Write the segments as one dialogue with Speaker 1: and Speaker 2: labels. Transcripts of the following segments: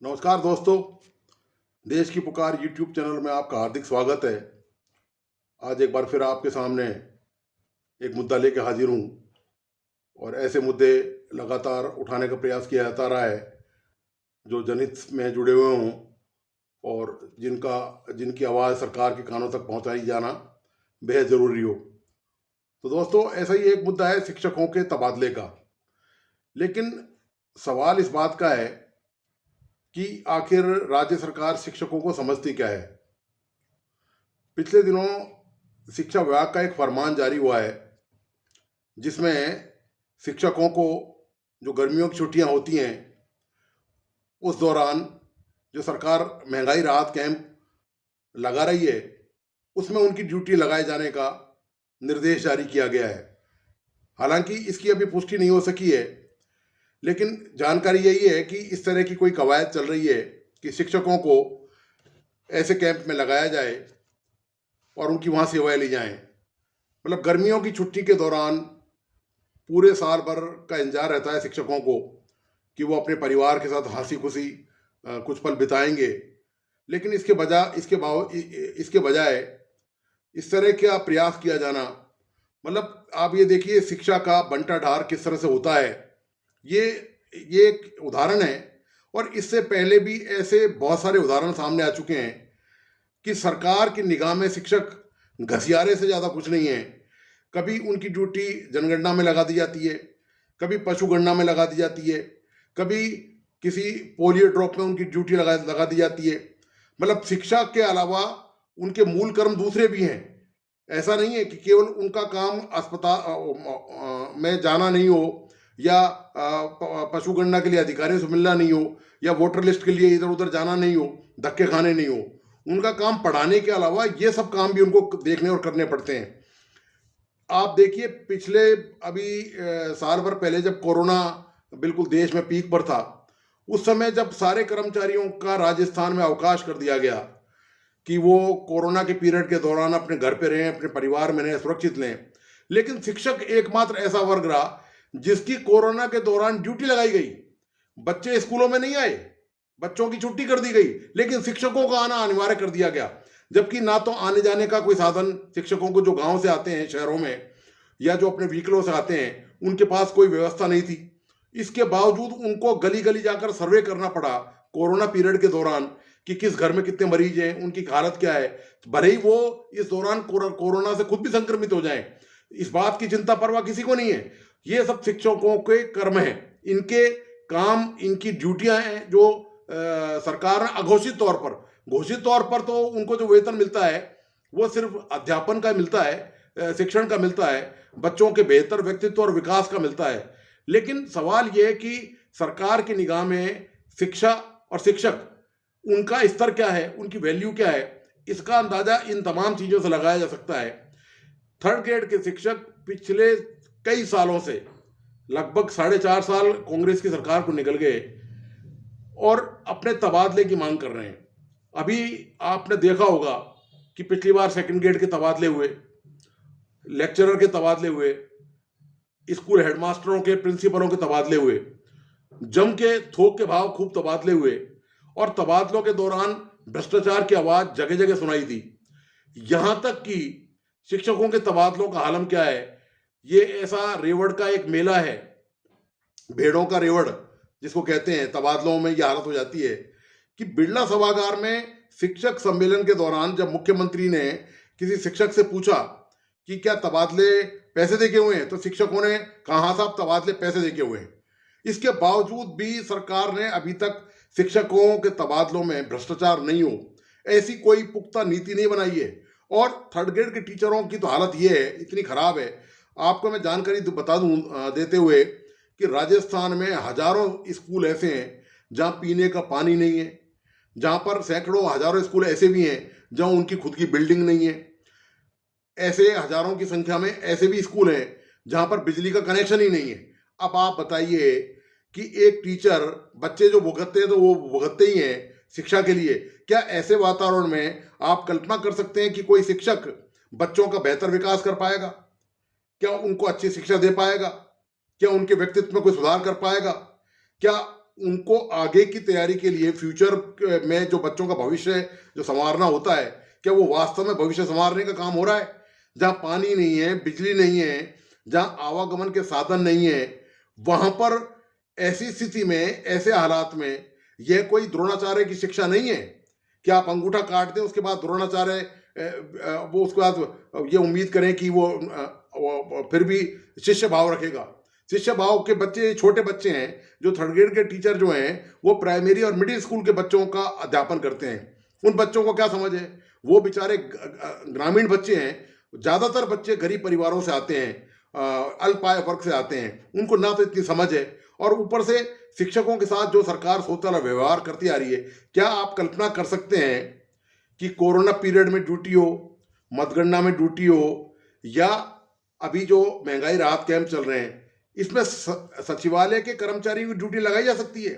Speaker 1: नमस्कार दोस्तों। देश की पुकार यूट्यूब चैनल में आपका हार्दिक स्वागत है। आज एक बार फिर आपके सामने एक मुद्दा लेकर हाजिर हूँ और ऐसे मुद्दे लगातार उठाने का प्रयास किया जाता रहा है जो जनहित में जुड़े हुए हों और जिनकी आवाज़ सरकार के कानों तक पहुँचाई जाना बेहद ज़रूरी हो। तो दोस्तों, ऐसा ही एक मुद्दा है शिक्षकों के तबादले का। लेकिन सवाल इस बात का है कि आखिर राज्य सरकार शिक्षकों को समझती क्या है। पिछले दिनों शिक्षा विभाग का एक फरमान जारी हुआ है जिसमें शिक्षकों को जो गर्मियों की छुट्टियां होती हैं उस दौरान जो सरकार महंगाई राहत कैंप लगा रही है उसमें उनकी ड्यूटी लगाए जाने का निर्देश जारी किया गया है। हालांकि इसकी अभी पुष्टि नहीं हो सकी है, लेकिन जानकारी यही है कि इस तरह की कोई कवायद चल रही है कि शिक्षकों को ऐसे कैंप में लगाया जाए और उनकी वहाँ सेवाएं ली जाएं। मतलब गर्मियों की छुट्टी के दौरान पूरे साल भर का इंतजार रहता है शिक्षकों को कि वो अपने परिवार के साथ हंसी खुशी कुछ पल बिताएंगे, लेकिन इसके बजाय इस तरह का प्रयास किया जाना, मतलब आप ये देखिए शिक्षा का बंटा ढार किस तरह से होता है। ये ये एक उदाहरण है और इससे पहले भी ऐसे बहुत सारे उदाहरण सामने आ चुके हैं कि सरकार की निगाह में शिक्षक घसियारे से ज़्यादा कुछ नहीं है। कभी उनकी ड्यूटी जनगणना में लगा दी जाती है, कभी पशुगणना में लगा दी जाती है, कभी किसी पोलियो ड्रॉप में उनकी ड्यूटी लगा दी जाती है। मतलब शिक्षा के अलावा उनके मूल कर्म दूसरे भी हैं। ऐसा नहीं है कि केवल उनका काम अस्पताल में जाना नहीं हो या पशुगणना के लिए अधिकारियों से मिलना नहीं हो या वोटर लिस्ट के लिए इधर उधर जाना नहीं हो, धक्के खाने नहीं हो। उनका काम पढ़ाने के अलावा ये सब काम भी उनको देखने और करने पड़ते हैं। आप देखिए पिछले अभी साल भर पहले जब कोरोना बिल्कुल देश में पीक पर था, उस समय जब सारे कर्मचारियों का राजस्थान में अवकाश कर दिया गया कि वो कोरोना के पीरियड के दौरान अपने घर पे रहें, अपने परिवार में रहें, सुरक्षित लें, लेकिन शिक्षक एकमात्र ऐसा वर्ग रहा जिसकी कोरोना के दौरान ड्यूटी लगाई गई। बच्चे स्कूलों में नहीं आए, बच्चों की छुट्टी कर दी गई, लेकिन शिक्षकों का आना अनिवार्य कर दिया गया। जबकि ना तो आने जाने का कोई साधन शिक्षकों को जो गांव से आते हैं शहरों में या जो अपने व्हीकलों से आते हैं उनके पास कोई व्यवस्था नहीं थी। इसके बावजूद उनको गली गली जाकर सर्वे करना पड़ा कोरोना पीरियड के दौरान कि किस घर में कितने मरीज हैं, उनकी हालत क्या है। भले ही वो इस दौरान कोरोना से खुद भी संक्रमित हो जाएं, इस बात की चिंता परवाह किसी को नहीं है। ये सब शिक्षकों के कर्म हैं, इनके काम, इनकी ड्यूटियां हैं जो सरकार ने अघोषित तौर पर, घोषित तौर पर तो उनको जो वेतन मिलता है वो सिर्फ अध्यापन का मिलता है, शिक्षण का मिलता है, बच्चों के बेहतर व्यक्तित्व और विकास का मिलता है। लेकिन सवाल यह है कि सरकार की निगाह में शिक्षा और शिक्षक, उनका स्तर क्या है, उनकी वैल्यू क्या है, इसका अंदाजा इन तमाम चीज़ों से लगाया जा सकता है। थर्ड ग्रेड के शिक्षक पिछले कई सालों से, लगभग 4.5 साल कांग्रेस की सरकार को निकल गए और अपने तबादले की मांग कर रहे हैं। अभी आपने देखा होगा कि पिछली बार सेकंड ग्रेड के तबादले हुए, लेक्चरर के तबादले हुए, स्कूल हेडमास्टरों के, प्रिंसिपलों के तबादले हुए, जम के थोक के भाव खूब तबादले हुए और तबादलों के दौरान भ्रष्टाचार की आवाज जगह जगह सुनाई दी। यहां तक कि शिक्षकों के तबादलों का हालम क्या है, ये ऐसा रेवड़ का एक मेला है, भेड़ों का रेवड़ जिसको कहते हैं। तबादलों में यह हालत हो जाती है कि बिरला सभागार में शिक्षक सम्मेलन के दौरान जब मुख्यमंत्री ने किसी शिक्षक से पूछा कि क्या तबादले पैसे देके हुए हैं, तो शिक्षकों ने कहा हाँ साहब, तबादले पैसे देके हुए हैं। इसके बावजूद भी सरकार ने अभी तक शिक्षकों के तबादलों में भ्रष्टाचार नहीं हो ऐसी कोई पुख्ता नीति नहीं बनाई है। और थर्ड ग्रेड के टीचरों की तो हालत ये है, इतनी खराब है। आपको मैं जानकारी बता दूं देते हुए कि राजस्थान में हजारों स्कूल ऐसे हैं जहां पीने का पानी नहीं है, जहां पर सैकड़ों हजारों स्कूल ऐसे भी हैं जहां उनकी खुद की बिल्डिंग नहीं है। ऐसे हजारों की संख्या में ऐसे भी स्कूल हैं जहां पर बिजली का कनेक्शन ही नहीं है। अब आप बताइए कि एक टीचर, बच्चे जो भुगतते हैं तो वो भुगतते ही हैं शिक्षा के लिए। क्या ऐसे वातावरण में आप कल्पना कर सकते हैं कि कोई शिक्षक बच्चों का बेहतर विकास कर पाएगा? क्या उनको अच्छी शिक्षा दे पाएगा? क्या उनके व्यक्तित्व में कोई सुधार कर पाएगा? क्या उनको आगे की तैयारी के लिए फ्यूचर में जो बच्चों का भविष्य जो संवारना होता है, क्या वो वास्तव में भविष्य संवारने का काम हो रहा है? जहाँ पानी नहीं है, बिजली नहीं है, जहाँ आवागमन के साधन नहीं है, वहां पर ऐसी स्थिति में, ऐसे हालात में यह कोई द्रोणाचार्य की शिक्षा नहीं है कि आप अंगूठा काट दें, उसके बाद द्रोणाचार्य वो उसके बाद ये उम्मीद करें कि वो फिर भी शिष्य भाव रखेगा। शिष्य भाव के बच्चे छोटे बच्चे हैं, जो थर्ड ग्रेड के टीचर जो हैं वो प्राइमरी और मिडिल स्कूल के बच्चों का अध्यापन करते हैं। उन बच्चों को क्या समझ है? वो बेचारे ग्रामीण बच्चे हैं, ज़्यादातर बच्चे गरीब परिवारों से आते हैं, अल्प आय वर्ग से आते हैं, उनको ना तो इतनी समझ है, और ऊपर से शिक्षकों के साथ जो सरकार सोचता व्यवहार करती आ रही है। क्या आप कल्पना कर सकते हैं कि कोरोना पीरियड में ड्यूटी हो, मतगणना में ड्यूटी हो, या अभी जो महंगाई राहत कैंप चल रहे हैं, इसमें सचिवालय के कर्मचारी की ड्यूटी लगाई जा सकती है?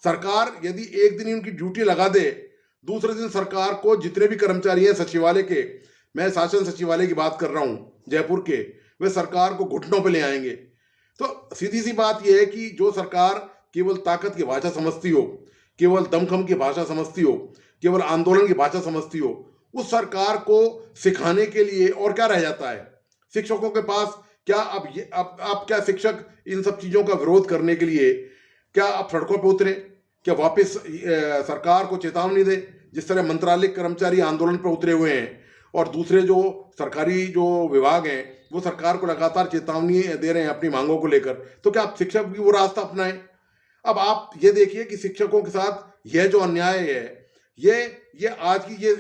Speaker 1: सरकार यदि एक दिन उनकी ड्यूटी लगा दे, दूसरे दिन सरकार को जितने भी कर्मचारी हैं सचिवालय के, मैं शासन सचिवालय की बात कर रहा हूं जयपुर के, वे सरकार को घुटनों पे ले आएंगे। तो सीधी सी बात यह है कि जो सरकार केवल ताकत की भाषा समझती हो, केवल दमखम की भाषा समझती हो, केवल आंदोलन की भाषा समझती हो, उस सरकार को सिखाने के लिए और क्या रह जाता है? शिक्षकों के पास क्या अब क्या शिक्षक इन सब चीजों का विरोध करने के लिए क्या आप सड़कों पर उतरे? क्या वापस सरकार को चेतावनी दे, जिस तरह मंत्रालय कर्मचारी आंदोलन पर उतरे हुए हैं और दूसरे जो सरकारी जो विभाग हैं वो सरकार को लगातार चेतावनी दे रहे हैं अपनी मांगों को लेकर, तो क्या आप शिक्षक भी वो रास्ता अपनाएं? अब आप ये देखिए कि शिक्षकों के साथ यह जो अन्याय है, ये आज की ये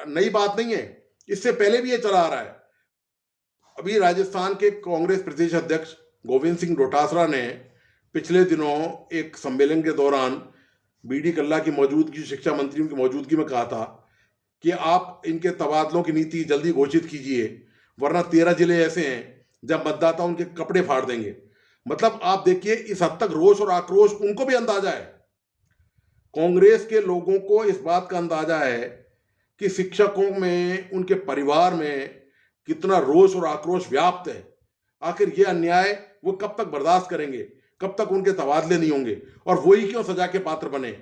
Speaker 1: नई बात नहीं है, इससे पहले भी ये चला आ रहा है। अभी राजस्थान के कांग्रेस प्रदेश अध्यक्ष गोविंद सिंह डोटासरा ने पिछले दिनों एक सम्मेलन के दौरान बीडी कल्ला की मौजूदगी, शिक्षा मंत्रियों की मौजूदगी में कहा था कि आप इनके तबादलों की नीति जल्दी घोषित कीजिए, वरना 13 जिले ऐसे हैं जब मतदाता उनके कपड़े फाड़ देंगे। मतलब आप देखिए इस हद तक रोष और आक्रोश उनको भी अंदाजा है। कांग्रेस के लोगों को इस बात का अंदाजा है कि शिक्षकों में, उनके परिवार में कितना रोष और आक्रोश व्याप्त है। आखिर ये अन्याय वो कब तक बर्दाश्त करेंगे? कब तक उनके तबादले नहीं होंगे? और वही क्यों सजा के पात्र बने?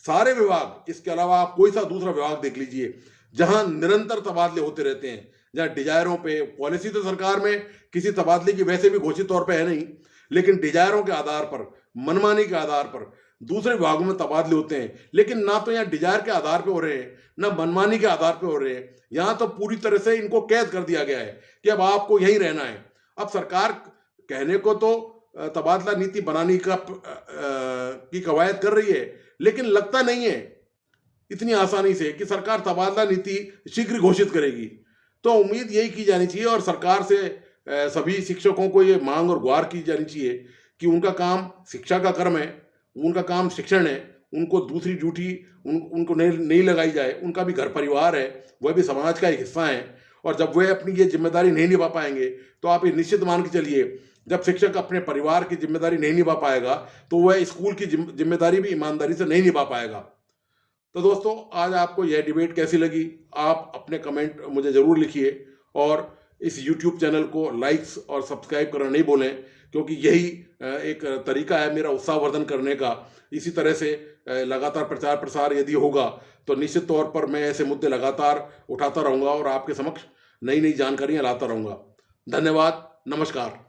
Speaker 1: सारे विभाग, इसके अलावा आप कोई सा दूसरा विभाग देख लीजिए जहां निरंतर तबादले होते रहते हैं, जहां डिजायरों पे, पॉलिसी तो सरकार में किसी तबादले की वैसे भी घोषित तौर पे है नहीं, लेकिन डिजायरों के आधार पर, मनमानी के आधार पर दूसरे विभागों में तबादले होते हैं। लेकिन ना तो यहाँ डिजायर के आधार पे हो रहे हैं, ना मनमानी के आधार पे हो रहे हैं। यहाँ तो पूरी तरह से इनको कैद कर दिया गया है कि अब आपको यहीं रहना है। अब सरकार कहने को तो तबादला नीति बनाने की कवायद कर रही है, लेकिन लगता नहीं है इतनी आसानी से कि सरकार तबादला नीति शीघ्र घोषित करेगी। तो उम्मीद यही की जानी चाहिए और सरकार से सभी शिक्षकों को ये मांग और गुहार की जानी चाहिए कि उनका काम शिक्षा का कर्म है, उनका काम शिक्षण है, उनको दूसरी ड्यूटी उनको नहीं लगाई जाए। उनका भी घर परिवार है, वह भी समाज का एक हिस्सा है, और जब वह अपनी ये जिम्मेदारी नहीं निभा पाएंगे तो आप ये निश्चित मान के चलिए, जब शिक्षक अपने परिवार की जिम्मेदारी नहीं निभा पाएगा तो वह स्कूल की जिम्मेदारी भी ईमानदारी से नहीं निभा पाएगा। तो दोस्तों, आज आपको यह डिबेट कैसी लगी? आप अपने कमेंट मुझे ज़रूर लिखिए, और इस YouTube चैनल को लाइक्स और सब्सक्राइब करना नहीं भूलें, क्योंकि यही एक तरीका है मेरा उत्साहवर्धन करने का। इसी तरह से लगातार प्रचार प्रसार यदि होगा तो निश्चित तौर पर मैं ऐसे मुद्दे लगातार उठाता रहूँगा और आपके समक्ष नई नई जानकारियाँ लाता रहूँगा। धन्यवाद, नमस्कार।